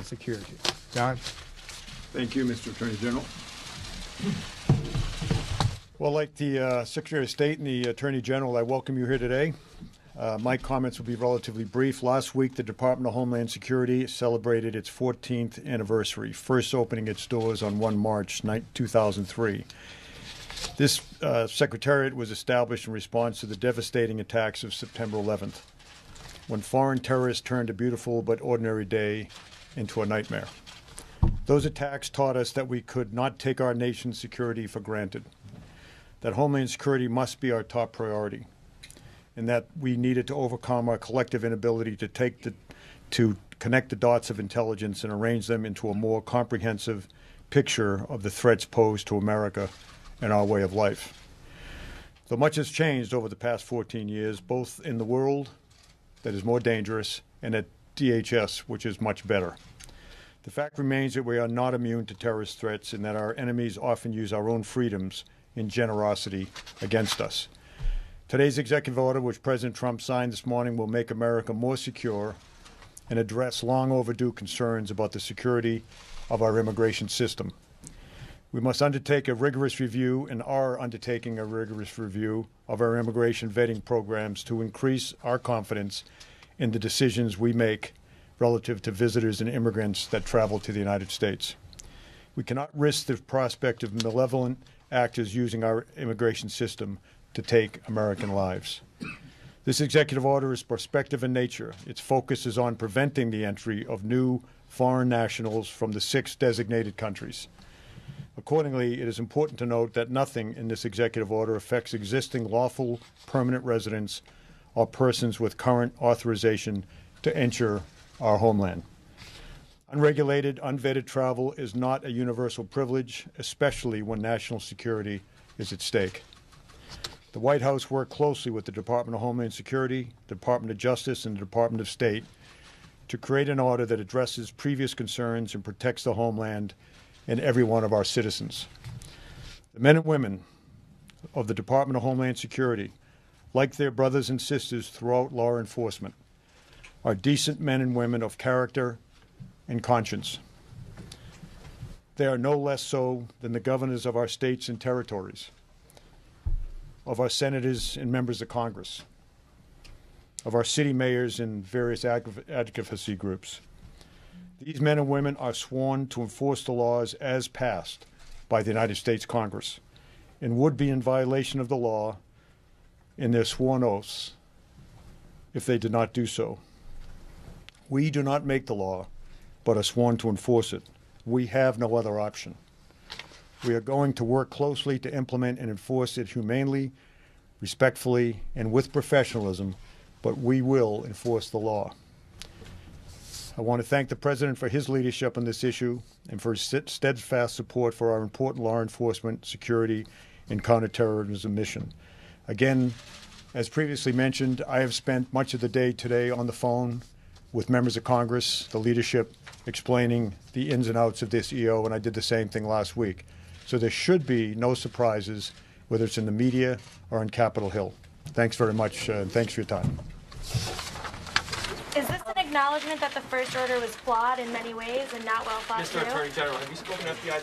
security. John? Thank you, Mr. Attorney General. Well, like the Secretary of State and the Attorney General, I welcome you here today. My comments will be relatively brief. Last week, the Department of Homeland Security celebrated its 14th anniversary, first opening its doors on 1 March 2003. This Secretariat was established in response to the devastating attacks of September 11th, when foreign terrorists turned a beautiful but ordinary day into a nightmare. Those attacks taught us that we could not take our nation's security for granted, that Homeland Security must be our top priority, and that we needed to overcome our collective inability to connect the dots of intelligence and arrange them into a more comprehensive picture of the threats posed to America and our way of life. Though much has changed over the past 14 years, both in the world that is more dangerous and at DHS, which is much better. The fact remains that we are not immune to terrorist threats and that our enemies often use our own freedoms in generosity against us. Today's executive order, which President Trump signed this morning, will make America more secure and address long overdue concerns about the security of our immigration system. We must undertake a rigorous review and are undertaking a rigorous review of our immigration vetting programs to increase our confidence in the decisions we make relative to visitors and immigrants that travel to the United States. We cannot risk the prospect of malevolent actors using our immigration system to take American lives. This executive order is prospective in nature. Its focus is on preventing the entry of new foreign nationals from the 6 designated countries. Accordingly, it is important to note that nothing in this executive order affects existing lawful permanent residents or persons with current authorization to enter our homeland. Unregulated, unvetted travel is not a universal privilege, especially when national security is at stake. The White House worked closely with the Department of Homeland Security, the Department of Justice, and the Department of State to create an order that addresses previous concerns and protects the homeland and every one of our citizens. The men and women of the Department of Homeland Security, like their brothers and sisters throughout law enforcement, are decent men and women of character and conscience. They are no less so than the governors of our states and territories, of our senators and members of Congress, of our city mayors and various advocacy groups. These men and women are sworn to enforce the laws as passed by the United States Congress and would be in violation of the law in their sworn oaths if they did not do so. We do not make the law, but are sworn to enforce it. We have no other option. We are going to work closely to implement and enforce it humanely, respectfully, and with professionalism, but we will enforce the law. I want to thank the President for his leadership on this issue and for his steadfast support for our important law enforcement, security, and counterterrorism mission. Again, as previously mentioned, I have spent much of the day today on the phone with members of Congress, the leadership, explaining the ins and outs of this EO, and I did the same thing last week. So there should be no surprises, whether it's in the media or on Capitol Hill. Thanks very much, and thanks for your time. Is this an acknowledgement that the first order was flawed in many ways and not well thought through? Mr. Attorney General, have you spoken to FBI